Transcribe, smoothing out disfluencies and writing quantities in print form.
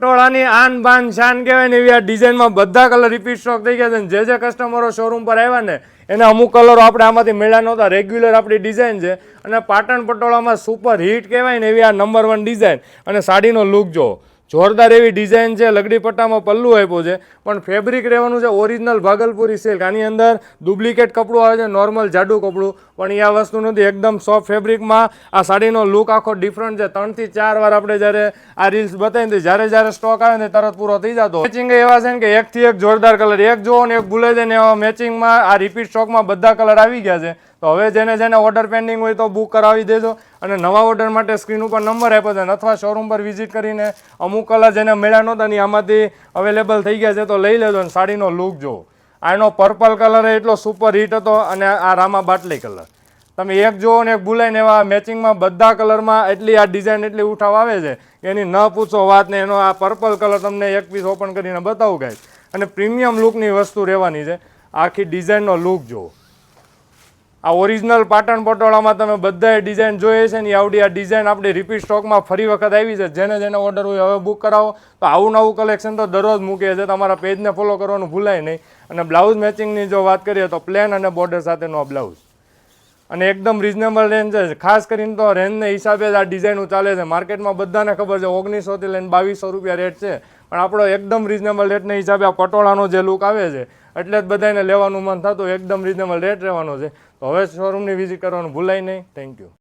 પટોળાની આન બાન શાન કહેવાય ને એવી આ ડિઝાઇનમાં બધા કલર રિપીટ સ્ટોક થઈ ગયા છે. જે કસ્ટમરો શોરૂમ પર આવ્યા ને એને અમુક કલરો આપણે આમાંથી મળ્યા નહોતા. રેગ્યુલર આપણી ડિઝાઇન છે અને પાટણ પટોળામાં સુપર હિટ કહેવાય ને એવી આ નંબર 1 ડિઝાઇન. અને સાડીનો લુક જો જોરદાર એવી ડિઝાઇન છે. લગડી પટ્ટામાં પલ્લું આપ્યું છે પણ ફેબ્રિક રહેવાનું છે ઓરિજિનલ ભાગલપુરી સિલ્ક. આની અંદર ડુપ્લિકેટ કપડું આવે છે, નોર્મલ જાડું કપડું, પણ એ આ વસ્તુ નથી. એકદમ સોફ્ટ ફેબ્રિકમાં આ સાડીનો લુક આખો ડિફરન્ટ છે. 3 થી 4 વાર આપણે જ્યારે આ રીલ્સ બતાવી જ્યારે સ્ટોક આવે ને તરત પૂરો થઈ જતો. મેચિંગ એવા છે ને કે એકથી એક જોરદાર કલર, એક જોવો ને એક ભૂલે જાય ને એવા મેચિંગમાં આ રિપીટ સ્ટોકમાં બધા કલર આવી ગયા છે. તો હવે જેને ઓર્ડર પેન્ડિંગ હોય તો બુક કરાવી દેજો. અને નવા ઓર્ડર માટે સ્ક્રીન ઉપર નંબર આપ્યો છે અથવા શોરૂમ પર વિઝિટ કરીને અમુક કલર જેને મળ્યા નહોતા ને આમાંથી અવેલેબલ થઈ ગયા છે તો લઈ લેજો. અને સાડીનો લુક જુઓ, આનો પર્પલ કલર એટલો સુપર હિટ હતો અને આ રામા બાટલી કલર તમે એક જુઓ ને એક ભૂલાય ને એવા મેચિંગમાં બધા કલરમાં એટલી આ ડિઝાઇન એટલી ઉઠાવ આવે છે કે એની ન પૂછો વાત ને. એનો આ પર્પલ કલર તમને એક પીસ ઓપન કરીને બતાવું ગાઈસ. અને પ્રીમિયમ લુકની વસ્તુ રહેવાની છે. આખી ડિઝાઇનનો લુક જુઓ. આ ઓરિજિનલ પાટણ પટોળામાં તમે બધાએ ડિઝાઇન જોઈએ છે ને આવડી આ ડિઝાઇન આપણી રિપીટ સ્ટોકમાં ફરી વખત આવી છે. જેને ઓર્ડર હોય હવે બુક કરાવો. તો આવું નવું કલેક્શન તો દરરોજ મૂકીએ છીએ. તમારા પેજને ફોલો કરવાનું ભૂલાય નહીં. અને બ્લાઉઝ મેચિંગની જો વાત કરીએ તો પ્લેન અને બોર્ડર સાથેનો બ્લાઉઝ અને એકદમ રિઝનેબલ રેન્જ છે. ખાસ કરીને તો રેન્જને હિસાબે જ આ ડિઝાઇનો ચાલે છે. માર્કેટમાં બધાને ખબર છે 1900 થી લઈને 2200 રૂપિયા રેટ છે, પણ આપણો એકદમ રિઝનેબલ રેટના હિસાબે આ પટોળાનો જે લુક આવે છે એટલે જ બધાને લેવાનું મન થતું. એકદમ રિઝનેબલ રેટ રહેવાનો છે. તો હવે શોરૂમની વિઝિટ કરવાનું ભૂલાય નહીં. Thank you.